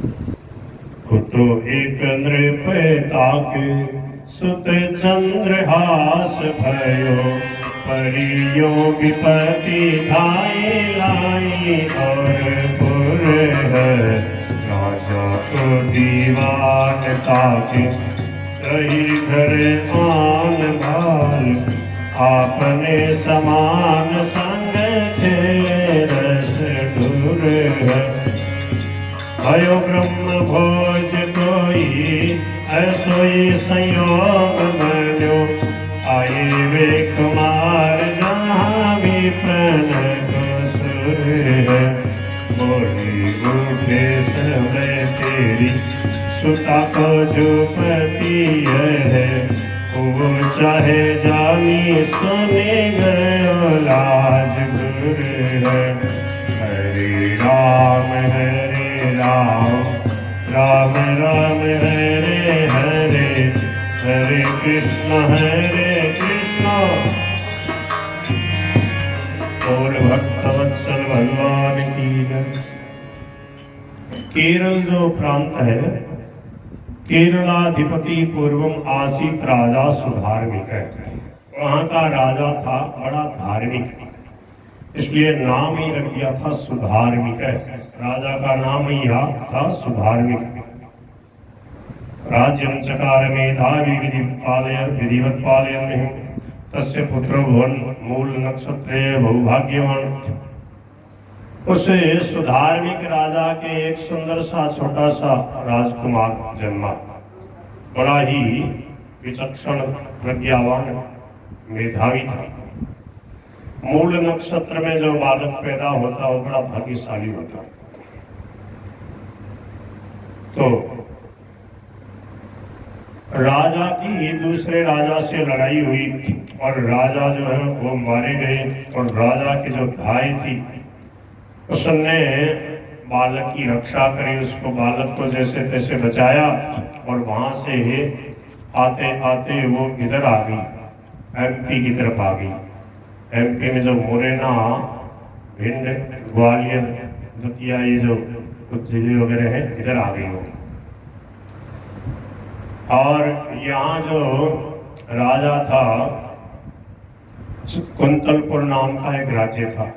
कुतो एक नृप ताके सुत चंद्रहास भयो, परियो विपति धाये लाई और पुर है। राजा को दीवान ताके सही घर आन भाल, आपने समान संग थे रस दूर है। भयो ब्रह्म भोज कोई ऐसोई संयोग बन्यो, आए वे कुमार जहाँ भी प्रण को सुर है। बोली उठे समय तेरी सुता को जो पति है, वो चाहे जानी सुने गयो लाज गुर है। हरे राम राम राम राम हरे हरे, हरे कृष्ण बोल भक्तवत्सल भगवान की जय। केरल जो प्रांत है, केरलाधिपति पूर्वम आसीत राजा सुधार्मिक है। वहाँ का राजा था बड़ा धार्मिक, इसलिए नाम ही रख दिया था सुधार्मिक। राजा का नाम ही था सुधार्मिक। राज्यं चकार मेधावी विधिवत पालयन्, तस्य पुत्रो भुवन मूल नक्षत्रे बहुभाग्यवान। उस सुधार्मिक राजा के एक सुंदर सा छोटा सा राजकुमार जन्मा, बड़ा ही विचक्षण प्रज्ञावान मेधावी था। मूल नक्षत्र में जो बालक पैदा होता वो बड़ा भाग्यशाली होता। तो राजा की दूसरे राजा से लड़ाई हुई और राजा जो है वो मारे गए। और राजा के जो भाई थी उसने बालक की रक्षा करी, उसको बालक को जैसे तैसे बचाया। और वहां से आते आते वो इधर आ गई, एमपी की तरफ आ गई। एमपी में जो मुरैना, भिंड, ग्वालियर, दतिया, ये जो कुछ जिले वगैरह हैं, इधर आ गई हो। और यहाँ जो राजा था, कुंतलपुर नाम का एक राज्य था,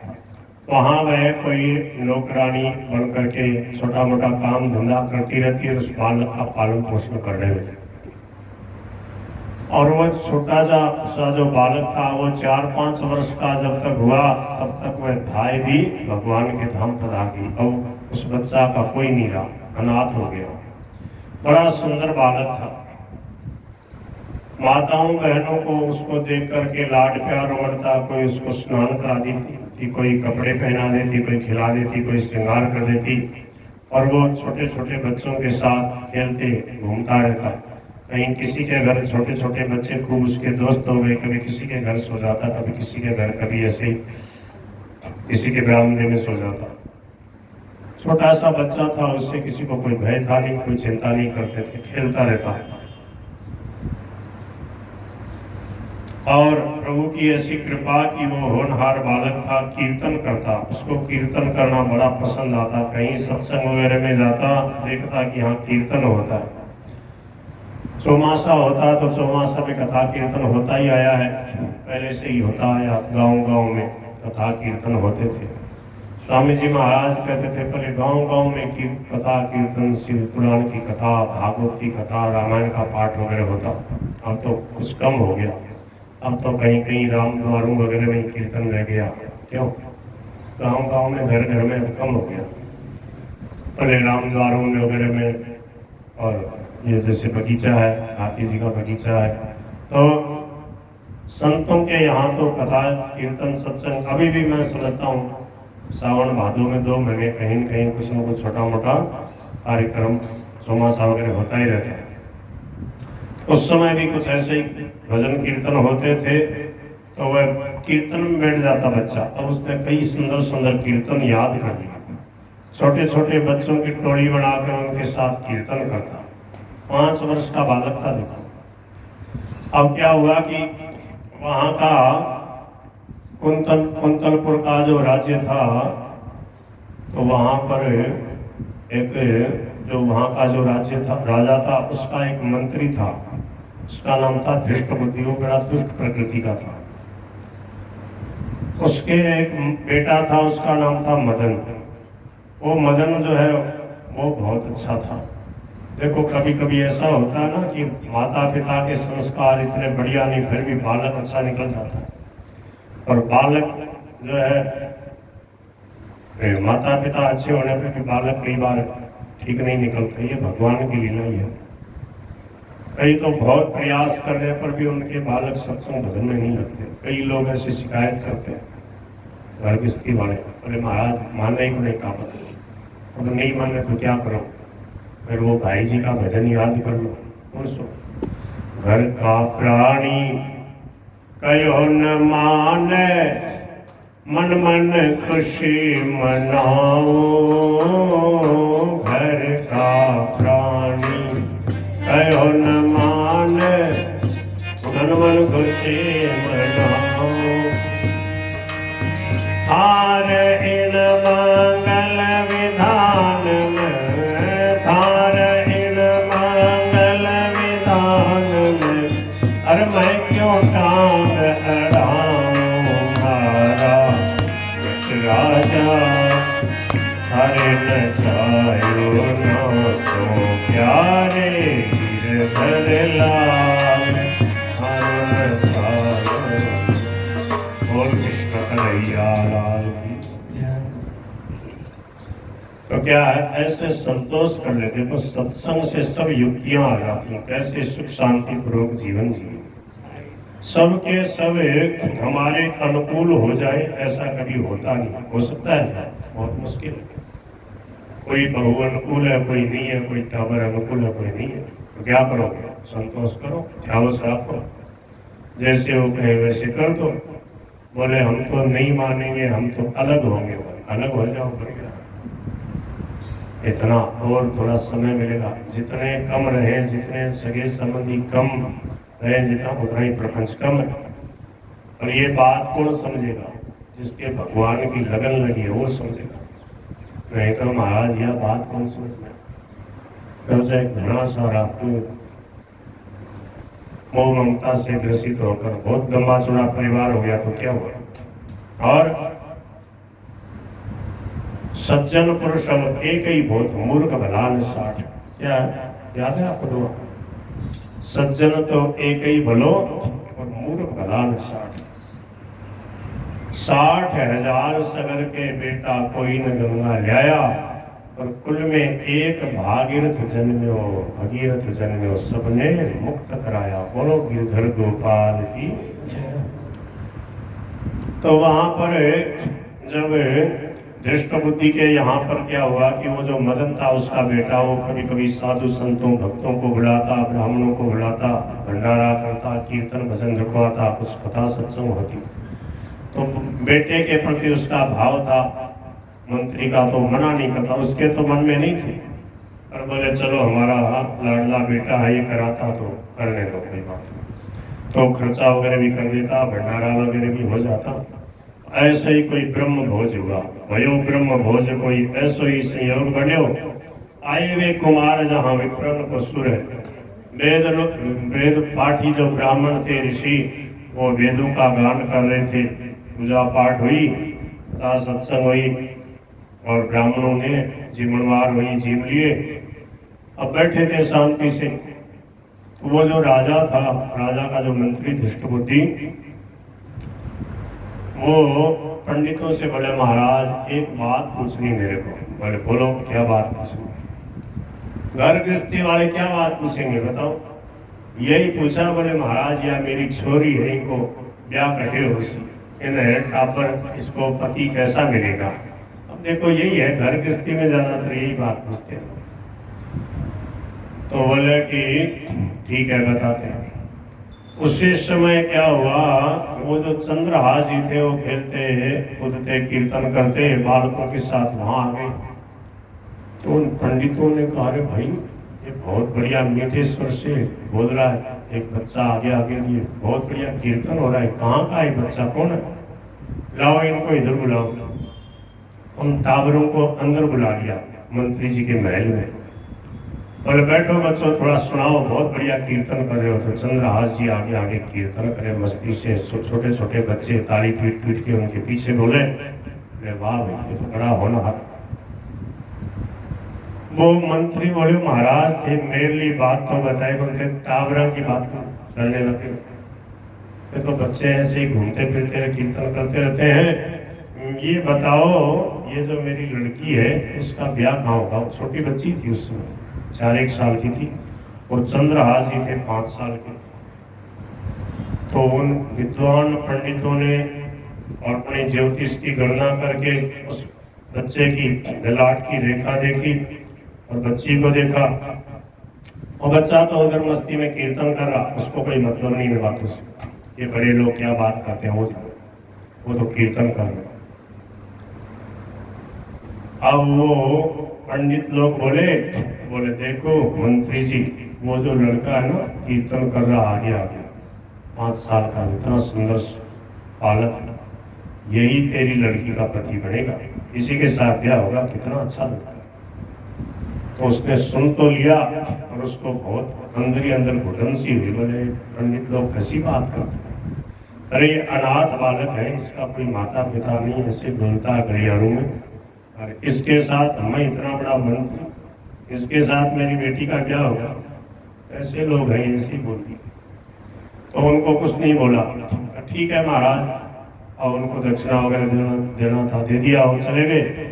वहाँ वह कोई नौकरानी बन करके छोटा मोटा काम धंधा करती रहती है, उस बालक का पालन पोषण कर रहे थे। और वो छोटा सा जो बालक था वो 4-5 वर्ष का जब तक हुआ तब तक वह भाई भी भगवान के धाम पर आ गई। अब उस बच्चा का कोई नहीं रहा, अनाथ हो गया। बड़ा सुंदर बालक था। माताओं बहनों को उसको देख करके लाड प्यार उमड़ता। कोई उसको स्नान करा देती थी, कोई कपड़े पहना देती, कोई खिला देती, कोई श्रृंगार कर देती। और वो छोटे छोटे बच्चों के साथ खेलते घूमता रहता। कहीं किसी के घर छोटे छोटे बच्चे खूब उसके दोस्त हो गए, कभी किसी के घर सो जाता, कभी किसी के घर, कभी ऐसे ही किसी के बरामदे में सो जाता। छोटा सा बच्चा था, उससे किसी को कोई भय था नहीं, कोई चिंता नहीं करते थे, खेलता रहता। और प्रभु की ऐसी कृपा कि वो होनहार बालक था, कीर्तन करता। उसको कीर्तन करना बड़ा पसंद आता। कहीं सत्संग वगैरह में जाता, देखता कि यहाँ कीर्तन होता है। चौमासा होता तो चौमासा में कथा कीर्तन होता ही आया है, पहले से ही होता आया। गांव गांव में कथा कीर्तन होते थे। स्वामी जी महाराज कहते थे पहले गांव गांव में कथा कीर्तन, शिव पुराण की कथा, भागवत की कथा, रामायण का पाठ वगैरह होता। अब तो कुछ कम हो गया। अब तो कहीं कहीं राम द्वारों वगैरह में कीर्तन रह गया। क्यों? गांव गांव में घर घर में अब कम हो गया। पहले राम द्वारों में वगैरह में, और ये जैसे बगीचा है, हाथी जी का बगीचा है, तो संतों के यहाँ तो कथा कीर्तन सत्संग अभी भी मैं समझता हूँ सावन भादों में 2 महीने कहीं न कहीं कुछ न कुछ छोटा मोटा कार्यक्रम चौमासा वगैरह होता ही रहता है। उस समय भी कुछ ऐसे ही भजन कीर्तन होते थे, तो वह कीर्तन में बैठ जाता बच्चा। अब उसने कई सुंदर सुंदर कीर्तन याद कर लिया। छोटे छोटे बच्चों की टोली बनाकर उनके साथ कीर्तन करता। 5 वर्ष का बालक था। देखो अब क्या हुआ कि वहाँ का कुंतलपुर का जो राज्य था, तो वहाँ पर एक जो वहाँ का जो राज्य था, राजा था, उसका एक मंत्री था, उसका नाम था धृष्टबुद्धि। वो बड़ा दुष्ट प्रकृति का था। उसके एक बेटा था, उसका नाम था मदन। वो मदन जो है वो बहुत अच्छा था। देखो कभी कभी ऐसा होता है ना कि माता पिता के संस्कार इतने बढ़िया नहीं, फिर भी बालक अच्छा निकल जाता है। और बालक जो है, माता पिता अच्छे होने पर भी बालक कई बार ठीक नहीं निकलते। ये भगवान की लीला ही है। कई तो बहुत प्रयास करने पर भी उनके बालक सत्संग भजन में नहीं लगते। कई लोग ऐसी शिकायत करते हैं घर गृहस्थी वाले, अरे महाराज मानने ही को नहीं कहा पता, अब नहीं मानने तो क्या करो, फिर वो भाई जी का भजन याद कर लो। कौन सो घर का प्राणी कयो न माने, मन मन खुशी मनाओ। घर का प्राणी कयो न माने, मन मन खुशी मनाओ। थार इन मंगल विधान में, थार इन मंगल विधान में, अरे मैं क्यों टांग अड़ाऊं मारा राजा। हरे न चायो न तो प्यारे गिरधर लाल, हरे न चायो। बोल कृष्ण कन्हैया लाल की। तो क्या है, ऐसे संतोष कर लेते तो सत्संग से सब युक्तियां आ जाती हैं, कैसे सुख शांति पूर्वक जीवन जिए। सबके सब हमारे अनुकूल हो जाए ऐसा कभी होता नहीं। हो सकता है, बहुत मुश्किल है। कोई बहू अनुकूल है, कोई नहीं है, कोई टाबर अनुकूल है, कोई नहीं है, तो क्या करोगे? संतोष करो, ध्यान से रखो, जैसे वो कहे वैसे कर दो। बोले हम तो नहीं मानेंगे, हम तो अलग होंगे, अलग हो जाओ, बढ़िया। इतना और थोड़ा समय मिलेगा, जितने कम रहे, जितने सगे संबंधी कम रहे, जितना उतना ही प्रपंच कम है। और ये बात कौन समझेगा? जिसके भगवान की लगन लगी है वो समझेगा, नहीं तो महाराज यह बात कौन समझना। तो एक घना सारा मोह ममता से ग्रसित होकर बहुत लंबा चौड़ा परिवार हो गया तो क्या हुआ। और सज्जन पुरुष एक ही बहुत, मूर्ख भला न 60। क्या याद है आपको? दो सज्जन तो एक ही भलो और मूर्ख भला न 60। 60,000 सगर के बेटा कोई न गंगा लाया, और कुल में एक भागीरथ जन्म्यो, भगीरथ जन्म्यो, सबने मुक्त कराया। बोलो गिरधर गोपाल की। तो वहां पर जब धृष्टबुद्धि के यहाँ पर क्या हुआ कि वो जो मदन था उसका बेटा, वो कभी कभी साधु संतों भक्तों को बुलाता, ब्राह्मणों को बुलाता, भंडारा करता, कीर्तन भजन रखवाता, कुछ कथा सत्संग होती। तो बेटे के प्रति उसका भाव था, मंत्री का तो मना नहीं करता, उसके तो मन में नहीं थी। और बोले चलो हमारा लाडला बेटा है, ये कराता तो करने दो, कोई बात नहीं। तो खर्चा वगैरह भी कर देता, भंडारा वगैरह भी हो जाता। ऐसे ही कोई ब्रह्म भोज हुआ, भयो ब्रह्म भोज कोई ऐसो ही संयोग बन्यो। आए वे कुमार जहाँ विप्रन को सुर है। वेद पाठी जो ब्राह्मण थे, ऋषि, वो वेदों का गान कर रहे थे, पूजा पाठ हुई, कथा सत्संग हुई, और ब्राह्मणों ने जीवनवार हुई, जीव लिए। अब बैठे थे शांति से। तो वो जो राजा था, राजा का जो मंत्री धृष्टबुद्धि, वो पंडितों से बोले महाराज एक बात पूछनी मेरे को। बोले बोलो क्या बात पूछनी? घर गृहस्थी वाले क्या बात पूछेंगे बताओ? यही पूछा। बोले महाराज या मेरी छोरी है, इनको ब्याह कटे हो, इन्हें टापर, इसको पति कैसा मिलेगा? अब देखो यही है, घर गृहस्थी में ज्यादातर यही बात पूछते हैं। तो बोले कि ठीक है बताते हैं। उसी समय क्या हुआ, वो जो चंद्रहास जी थे वो खेलते कूदते कीर्तन करते बालकों के साथ वहां आ गए। तो उन पंडितों ने कहा अरे भाई ये बहुत बढ़िया मीठे स्वर से बोल रहा है, एक बच्चा आगे आगे लिए, बहुत बढ़िया कीर्तन हो रहा है, कहाँ का है बच्चा, कौन है? लाओ इनको इधर बुलाओ। उन टाबरों को अंदर बुला लिया मंत्री जी के महल में। बोले बैठो बच्चों थोड़ा सुनाओ, बहुत बढ़िया कीर्तन कर रहे हो। तो चंद्रहास जी आगे आगे कीर्तन करे मस्ती से, छोटे छोटे बच्चे ताली पीट पीट के उनके पीछे बोले, वाह भाई ये तो बड़ा होनहार। वो मंत्री बोले महाराज थे मेरे लिए बात तो बताए, बोलते टावरा की बात करने लगे। ये तो बच्चे ऐसे ही घूमते फिरते कीर्तन करते रहते हैं, ये बताओ ये जो मेरी लड़की है इसका ब्याह कहाँ होगा। छोटी बच्ची थी उस समय, 4-1 साल की थी, और चंद्रहास जी थे 5 साल के। तो उन विद्वान पंडितों ने और अपने ज्योतिष की गणना करके उस बच्चे की ललाट की रेखा देखी और बच्ची को देखा, और बच्चा तो उधर मस्ती में कीर्तन कर रहा, उसको कोई मतलब नहीं है बातों से, ये बड़े लोग क्या बात करते हैं, वो तो कीर्तन कर रहे। अब वो पंडित लोग बोले देखो मंत्री जी, वो जो लड़का है ना कीर्तन कर रहा आगे आगे 5 साल का, इतना सुंदर बालक, यही तेरी लड़की का पति बनेगा, इसी के साथ ब्याह होगा, कितना अच्छा लड़का। तो उसने सुन तो लिया और उसको बहुत अंदर ही अंदर घुटन सी हुई। बोले पंडित लोग कैसी बात करते हैं, अरे ये अनाथ बालक है, इसका कोई माता पिता नहीं, ऐसे घूमता गलियारों में, और इसके साथ मैं इतना बड़ा मंत्री, इसके साथ मेरी बेटी का क्या होगा, ऐसे लोग हैं, ऐसी बोलती। तो उनको कुछ नहीं बोला, ठीक है महाराज, और उनको दक्षिणा वगैरह देना था दे दिया और चले गए।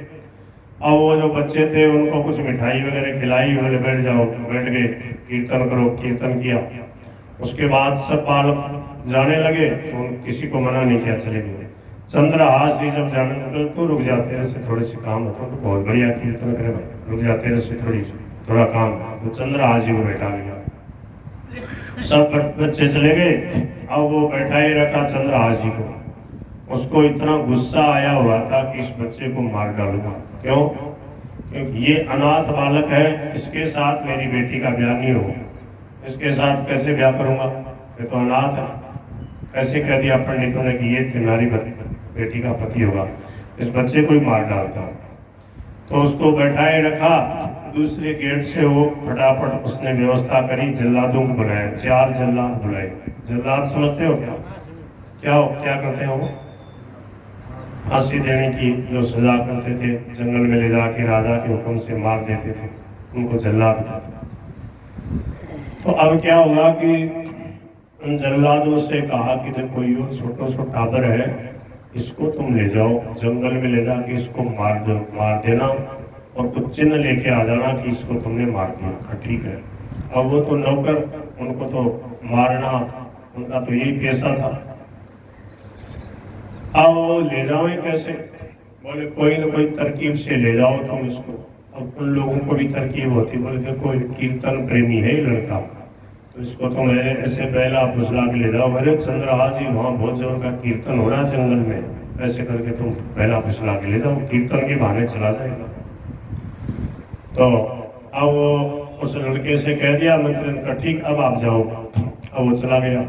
अब वो जो बच्चे थे उनको कुछ मिठाई वगैरह खिलाई, बोले बैठ जाओ, बैठ गए, कीर्तन करो, कीर्तन किया। उसके बाद सब बालक जाने लगे तो किसी को मना नहीं किया, चले गए। चंद्रहास जी जब जाने लगे तो रुक जाते रहे, थोड़े से काम होता तो बहुत बढ़िया कीर्तन करे भाई, रुक जाते रहे, थोड़ा काम। तो चंद्रहास जी को बैठा लिया, सब बच्चे चले गए। अब वो बैठा ही रखा चंद्रहास जी को, उसको इतना गुस्सा आया हुआ था कि इस बच्चे को मार डालूंगा। क्यों? क्योंकि ये अनाथ बालक है, इसके साथ मेरी बेटी का ब्याह नहीं हो, इसके साथ कैसे ब्याह करूंगा, ये तो अनाथ है। कैसे कह दिया पंडितों ने कि ये तुम्हारी बेटी का पति होगा, इस बच्चे को ही मार डालता। तो उसको बैठाए रखा, दूसरे गेट से वो फटाफट उसने व्यवस्था करी, जल्लादों को बुलाया, 4 जल्लाद बुलाए। जल्लाद समझते हो क्या करते हो? फांसी देने की जो सजा करते थे, जंगल में ले जाके राजा के हुक्म से मार देते थे, उनको जल्लाद कहते। तो अब क्या हुआ कि उन जल्लादों से कहा कि देखो ये छोटा टाबर है, इसको तुम ले जाओ जंगल में, ले जाके इसको मार देना और कुछ चिन्ह लेके आ जाना कि इसको तुमने मार दिया। ठीक है। अब वो तो नौकर, उनको तो मारना उनका तो यही पेशा था। अब वो ले जाओ कैसे? बोले कोई ना कोई तरकीब से ले जाओ तुम इसको। अब उन लोगों को भी तरकीब होती, बोले देखो कीर्तन प्रेमी है लड़का, तो इसको तुम ऐसे पहला फुसला के ले जाओ। अरे चंद्रहास जी वहाँ बहुत जोर का कीर्तन हो रहा है जंगल में, ऐसे करके तुम पहला फुसला के ले जाओ, कीर्तन के बहाने चला जाएगा। तो अब वो उस लड़के से कह दिया मंत्री का, ठीक अब आप जाओ। अब वो चला गया।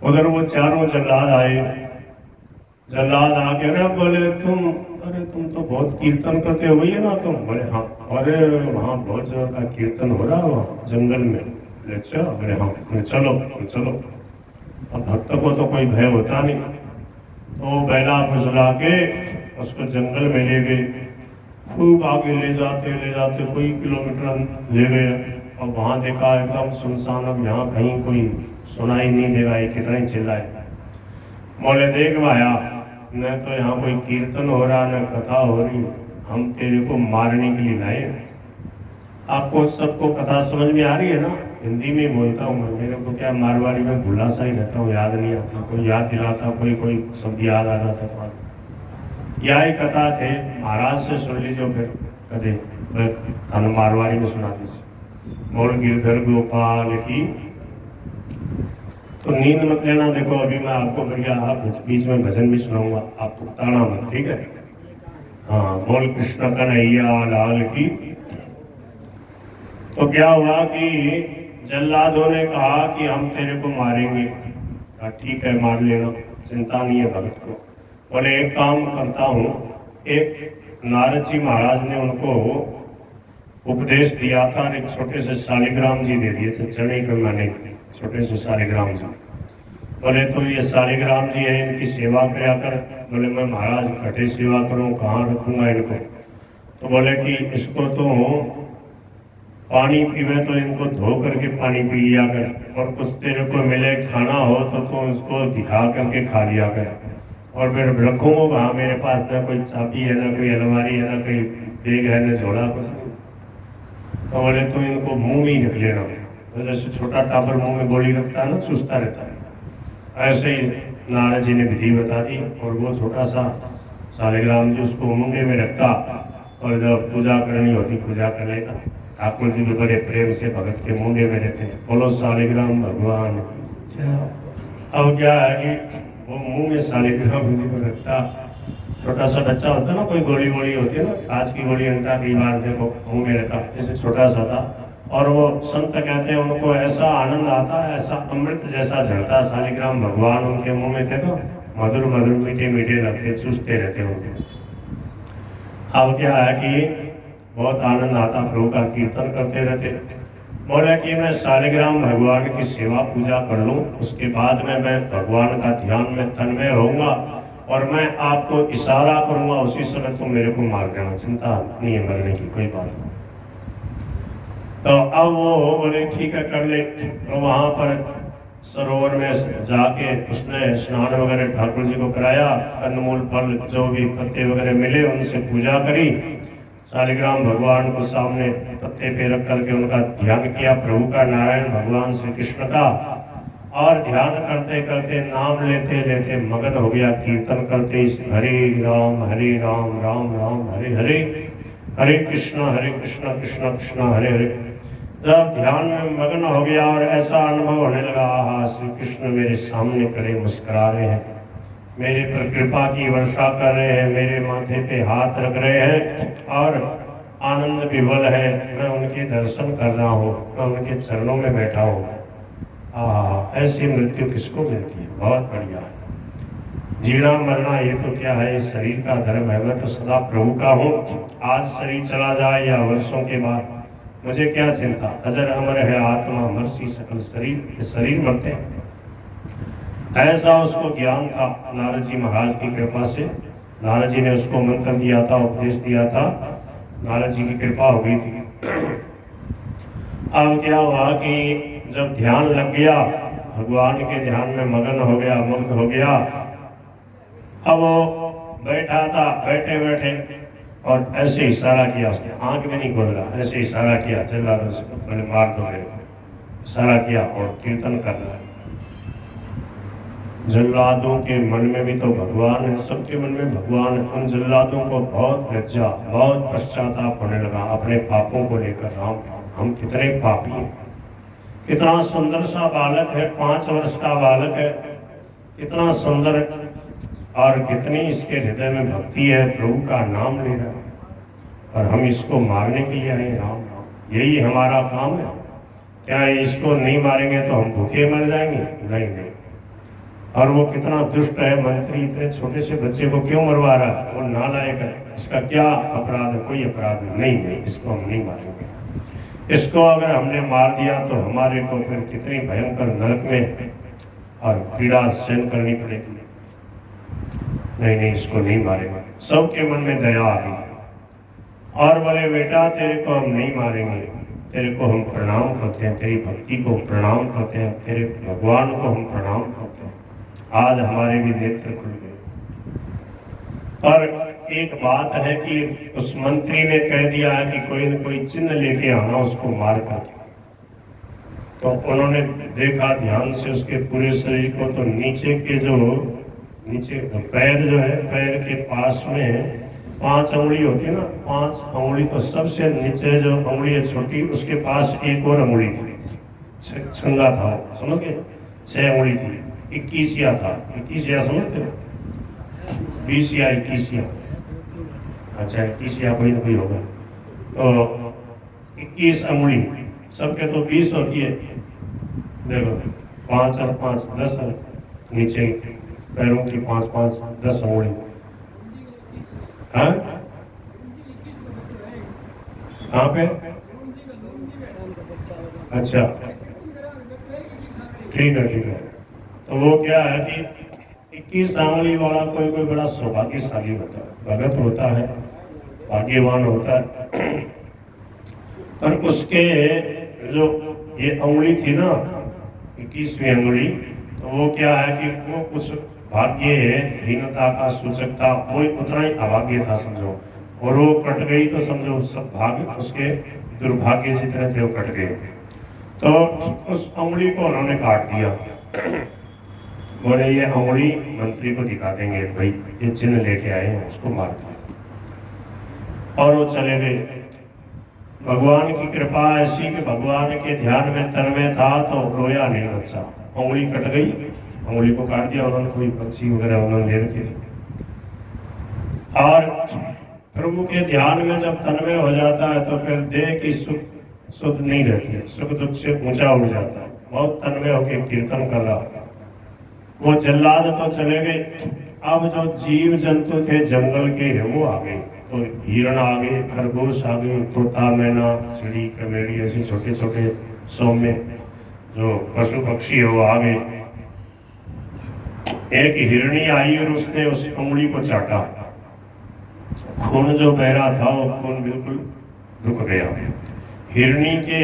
उधर वो चारों जल्लाद आए, जल्लाद आके ना बोले अरे तुम तो बहुत कीर्तन करते हो भैया ना तुम। बोले हाँ। अरे वहाँ बहुत जोर का कीर्तन हो रहा है वहाँ जंगल में। अच्छा, बोले हाँ चलो। अब भक्त को तो कोई भय होता नहीं, तो बैला फुसला के उसको जंगल में ले गए। खूब आगे ले जाते कोई किलोमीटर ले गए। अब वहाँ देखा एकदम सुनसान, अब यहाँ कहीं कोई सुनाई नहीं देगा, ये कितना ही चिल्लाए। बोले देख भाया, न तो यहाँ कोई कीर्तन हो रहा न कथा हो रही, हम तेरे को मारने के लिए लाए। आपको सबको कथा समझ में आ रही है ना? हिंदी में बोलता हूँ मैं, मेरे को क्या मारवाड़ी में भूला सा ही रहता हूँ, याद नहीं आता, कोई याद दिलाता, कोई शब्द याद आ जाता था। यह ही कथा थे, महाराज से सुन लीजिए फिर कदे थाना मारवाड़ी में सुना दीजिए। बोल गिरधर गोपाल की। तो नींद मत लेना, देखो अभी मैं आपको बढ़िया बीच में भजन भी सुनाऊंगा, आप उतारना मत, ठीक है? हाँ, बोल कृष्ण कन्हैया लाल की। तो क्या हुआ कि जल्लादों ने कहा कि हम तेरे को मारेंगे। ठीक है मार लेना, चिंता नहीं है भगत को। बोले एक काम करता हूँ, एक नारद जी महाराज ने उनको उपदेश दिया था और एक छोटे से शालिग्राम जी दे दिए थे, चने के माने छोटे से शालिग्राम जी। बोले तो ये शालिग्राम जी है, इनकी सेवा किया कर। बोले मैं महाराज घटे सेवा करूं, कहाँ रखूंगा इनको? तो बोले कि इसको तो पानी पीवे तो इनको धो करके पानी पी लिया कर, और कुछ तेरे को मिले खाना हो तो उसको दिखा करके खा लिया कर। और फिर रखूंगा कहाँ, मेरे पास ना कोई चाबी है, ना कोई अलमारी है, ना कोई बैग है, ना झोला, कुछ नहीं। तो बोले तो इनको मुंह में ही रख लेना। तो जैसे छोटा टाबर मुंह में गोली रखता है ना, चूसता रहता है, ऐसे ही नारद जी ने विधि बता दी। और वो छोटा सा शालिग्राम जी उसको मुंडे में रखता, और जब पूजा करनी होती पूजा कर लेता। ठाकुर जी भी बड़े प्रेम से भगत के मुंडे में रहते हैं। बोलो शालिग्राम भगवान। अब क्या है कि वो मुंह में शालिग्राम जी को रखता। छोटा सा बच्चा होता है ना, कोई गोली वोली होती है ना, आज की गोली अंटा की बार देखो मुंह में रखा, जैसे छोटा सा था। और वो संत कहते हैं उनको ऐसा आनंद आता, ऐसा अमृत जैसा झरता शालिग्राम भगवान उनके मुंह में थे, तो मधुर मधुर मीठे मीठे लगते, चूसते रहते उनके। अब क्या है कि बहुत आनंद आता, प्रभु का कीर्तन करते रहते। बोले कि मैं शालिग्राम भगवान की सेवा पूजा कर लूं, उसके बाद में मैं भगवान का ध्यान में तन्मय होऊंगा, और मैं आपको इशारा करूंगा, उसी समय तुम मेरे को मार देना, चिंता नहीं है मरने की, कोई बात नहीं। तो अब वो बोले ठीक है कर ले। तो वहां पर सरोवर में जाके उसने स्नान वगैरह ठाकुर जी को कराया, कंदमूल फल जो भी पत्ते वगैरह मिले उनसे पूजा करी। शालिग्राम भगवान को सामने पत्ते पे रख करके उनका ध्यान किया, प्रभु का, नारायण भगवान श्री कृष्ण का। और ध्यान करते करते, नाम लेते लेते मगन हो गया, कीर्तन करते हरे राम राम राम हरे हरे, हरे कृष्ण कृष्ण कृष्ण हरे हरे। जब ध्यान में मग्न हो गया और ऐसा अनुभव होने लगा, आहा श्री कृष्ण मेरे सामने खड़े मुस्कुरा रहे हैं, मेरे पर कृपा की वर्षा कर रहे हैं, मेरे माथे पे हाथ रख रहे हैं, और आनंद विवल है, मैं उनके दर्शन कर रहा हूँ, मैं उनके चरणों में बैठा हूँ। ऐसी मृत्यु किसको मिलती है? बहुत बढ़िया। जीना मरना ये तो क्या है, इस शरीर का धर्म है। मैं तो सदा प्रभु का हूँ, आज शरीर चला जाए या वर्षों के बाद मुझे क्या चिंता, अजर अमर है आत्मा, मरसी सकल शरीर, शरीर मरते हैं। ऐसा उसको ज्ञान था नारद जी महाराज की कृपा से। नारद जी ने उसको मंत्र दिया था, उपदेश दिया था, नारद जी की कृपा हो गई थी। अब क्या हुआ कि जब ध्यान लग गया, भगवान के ध्यान में मगन हो गया, मुग्ध हो गया। अब वो बैठा था, बैठे बैठे और ऐसे इशारा किया, उसने आंख में नहीं खोल रहा, ऐसे इशारा किया, चला दो उसको, मैंने मार दो मेरे को, इशारा किया और कीर्तन कर रहा है। जल्लादों के मन में भी तो भगवान है, सबके मन में भगवान है। उन जल्लादों को बहुत लज्जा, बहुत पश्चाताप होने लगा अपने पापों को लेकर। राम हम कितने पापी हैं, कितना सुंदर सा बालक है, 5 वर्ष का बालक है, कितना सुंदर, और कितनी इसके हृदय में भक्ति है, प्रभु का नाम ले रहा है, और हम इसको मारने के लिए आए। राम राम, यही हमारा काम है क्या? इसको नहीं मारेंगे तो हम भूखे मर जाएंगे? नहीं नहीं। और वो कितना दुष्ट है मंत्री, इतने छोटे से बच्चे को क्यों मरवा रहा है? वो नालायक है, इसका क्या अपराध है? कोई अपराध नहीं, नहीं इसको हम नहीं मारेंगे। इसको अगर हमने मार दिया तो हमारे को फिर कितनी भयंकर नरक में और पीड़ा सहन करनी पड़ेगी। नहीं नहीं, इसको नहीं मारेंगे। सबके मन में दया आ गई और बोले बेटा तेरे को हम नहीं मारेंगे, तेरे को हम प्रणाम करते हैं, तेरी भक्ति को प्रणाम करते हैं, तेरे भगवान को हम प्रणाम करते हैं। आज हमारे भी नेत्र खुल गए। पर एक बात है कि उस मंत्री ने कह दिया है कि कोई न कोई चिन्ह लेके आना उसको मार कर। तो उन्होंने देखा ध्यान से उसके पूरे शरीर को, तो नीचे के जो नीचे पैर जो है, पैर के पास में 5 अंगुली होती है ना, 5 अंगुली, तो सबसे नीचे जो अंगुली है छोटी, उसके पास एक और अंगुली थी, छंगा था, समझ गए? 6 अंगुली थी, 21 या था, 21 या समझते हो? 20 या 21 या, अच्छा 21 या कोई ना कोई होगा। तो 21 अंगुली, सबके तो 20 होती है। देखो 5 और 5 10, नीचे पैरों की 5 5 10 अंगुली। हाँ, कहाँ पे? अच्छा ठीक है ठीक है। तो वो क्या है कि 21 आंगली वाला कोई कोई बड़ा सौभाग्यशाली होता है, भगत होता है, भाग्यवान होता है। पर उसके जो ये उंगली थी ना 21वीं उंगली, तो वो क्या है कि वो कुछ भाग्य हीनता का सूचक था, वो उतना ही अभाग्य था समझो, और वो कट गई तो समझो सब भाग्य उसके दुर्भाग्य जितने थे वो कट गए। तो उस उंगली को उन्होंने काट दिया। बोले ये उंगली मंत्री को दिखा देंगे, भाई ये चिन्ह लेके आए हैं, उसको मार दिया और वो चले गए। भगवान की कृपा ऐसी कि भगवान के ध्यान में तन्मय था तो रोया नहीं बच्चा। उंगली कट गई, उंगली को काट दिया उन्होंने, कोई पक्षी वगैरह उन्होंने ले रखी थी। और प्रभु के ध्यान में जब तन्मय हो जाता है तो फिर देह की सुख सुध नहीं रहती है, सुख दुख से ऊंचा उड़ जाता है। बहुत तन्मय होकर कीर्तन कर रहा, वो जल्लाद तो चले गए। अब जो जीव जंतु थे जंगल के वो आ गए, तो हिरण आ गए, खरगोश आ गए, तोता मैना चिड़ी कमेड़ी ऐसे छोटे छोटे सौम्य जो पशु पक्षी है वो आ गए। एक हिरणी आई और उसने उस उंगली को चाटा, खून जो बह रहा था वो खून बिल्कुल रुक गया। हिरणी के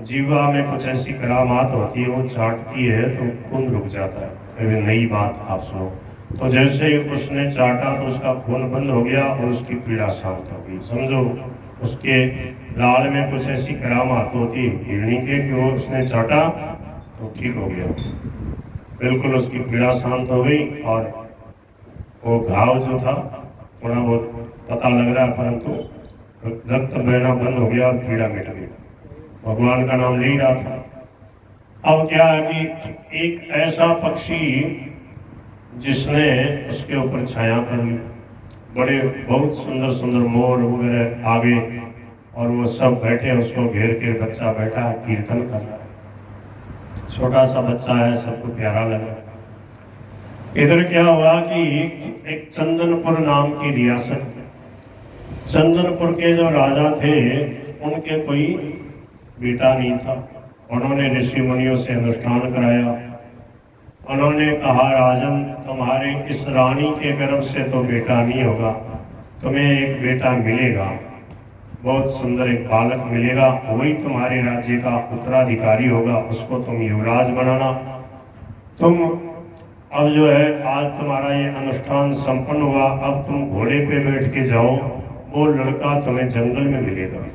जीवा में कुछ ऐसी करामात होती है, वो चाटती है तो खून रुक जाता है। अभी नई बात आप सुनो। तो जैसे ही उसने चाटा तो उसका खून बंद हो गया और उसकी पीड़ा शांत हो गई। समझो उसके लाल में कुछ ऐसी करामात होती है हिरणी के कि वो उसने चाटा तो ठीक हो गया, बिल्कुल उसकी पीड़ा शांत हो गई। और वो घाव जो था थोड़ा बहुत पता लग रहा है, परंतु रक्त बहना बंद हो गया और पीड़ा मिट गई। भगवान का नाम ले ही रहा था। अब क्या है कि एक ऐसा पक्षी जिसने उसके ऊपर छाया कर ली, बड़े बहुत सुंदर सुंदर मोर वगैरह आ गए और वो सब बैठे उसको घेर के, बच्चा बैठा है कीर्तन कर रहा है, छोटा सा बच्चा है, सबको प्यारा लगा। इधर क्या हुआ कि एक चंदनपुर नाम की रियासत, चंदनपुर के जो राजा थे उनके कोई बेटा नहीं था। उन्होंने ऋषि मुनियों से अनुष्ठान कराया। उन्होंने कहा राजन तुम्हारे इस रानी के गर्भ से तो बेटा नहीं होगा, तुम्हें एक बेटा मिलेगा, बहुत सुंदर एक बालक मिलेगा, वही तुम्हारे राज्य का उत्तराधिकारी होगा, उसको तुम युवराज बनाना। तुम अब जो है आज तुम्हारा ये अनुष्ठान संपन्न हुआ, अब तुम घोड़े पे बैठ के जाओ, वो लड़का तुम्हें जंगल में मिलेगा,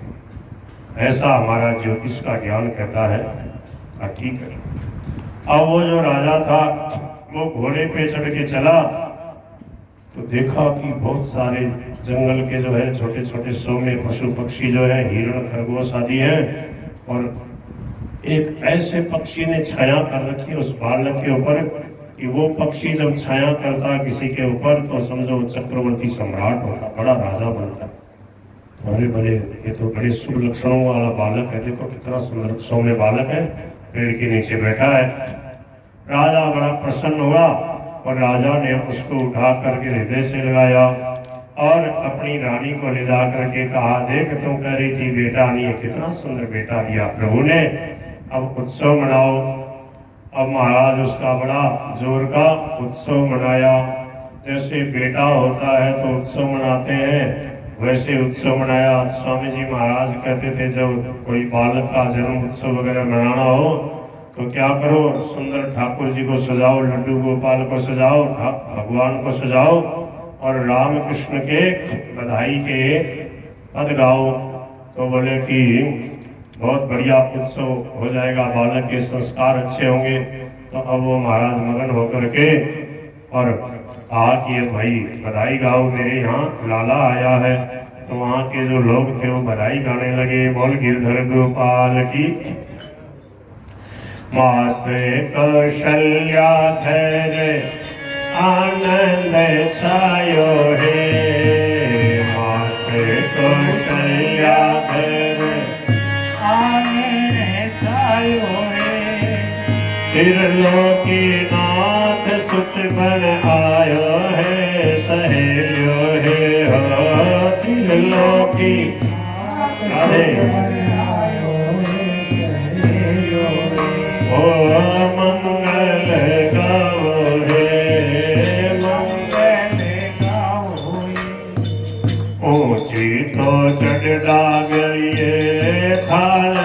ऐसा हमारा ज्योतिष का ज्ञान कहता है। ठीक है। अब वो जो राजा था वो घोड़े पे चढ़ के चला तो देखा कि बहुत सारे जंगल के जो है छोटे छोटे सौम्य पशु पक्षी जो है हिरण खरगोश आदि है, और एक ऐसे पक्षी ने छाया कर रखी उस बालक के ऊपर कि वो पक्षी जब छाया करता किसी के ऊपर तो समझो चक्रवर्ती सम्राट होता, बड़ा राजा बनता। अरे बड़े ये तो बड़े शुभ लक्षणों वाला बालक है, देखो कितना सुंदर सौम्य बालक है, पेड़ के नीचे बैठा है। राजा बड़ा प्रसन्न हुआ और राजा ने उसको उठा करके हृदय से लगाया और अपनी रानी को ले जा करके कहा देख तुम कह रही थी बेटा नहीं है, कितना सुंदर बेटा दिया प्रभु ने, अब उत्सव मनाओ। अब महाराज उसका बड़ा जोर का उत्सव मनाया। जैसे बेटा होता है तो उत्सव मनाते हैं, वैसे उत्सव मनाया। स्वामी जी महाराज कहते थे जब कोई बालक का जन्म उत्सव वगैरह मनाना हो तो क्या करो, सुंदर ठाकुर जी को सजाओ, लड्डू गोपाल को सजाओ, भगवान को सजाओ और राम कृष्ण के बधाई के पद गाओ। तो बोले कि बहुत बढ़िया उत्सव हो जाएगा, बालक के संस्कार अच्छे होंगे। तो अब वो महाराज मगन होकर के और कहा कि भाई बधाई गाओ, मेरे यहाँ लाला आया है। तो वहाँ के जो लोग थे वो बधाई गाने लगे, बोल गिरधर गोपाल की। माते कौशल्या धैर्य आनंद छायो हे, माते कौशल्या धैर्य आनंद छायो हे, त्रिलोकी नाथ सुत बन आयो है, सहेलियो हे हो त्रिलोकी। ऊंची तो चढ़ डागरिए थाल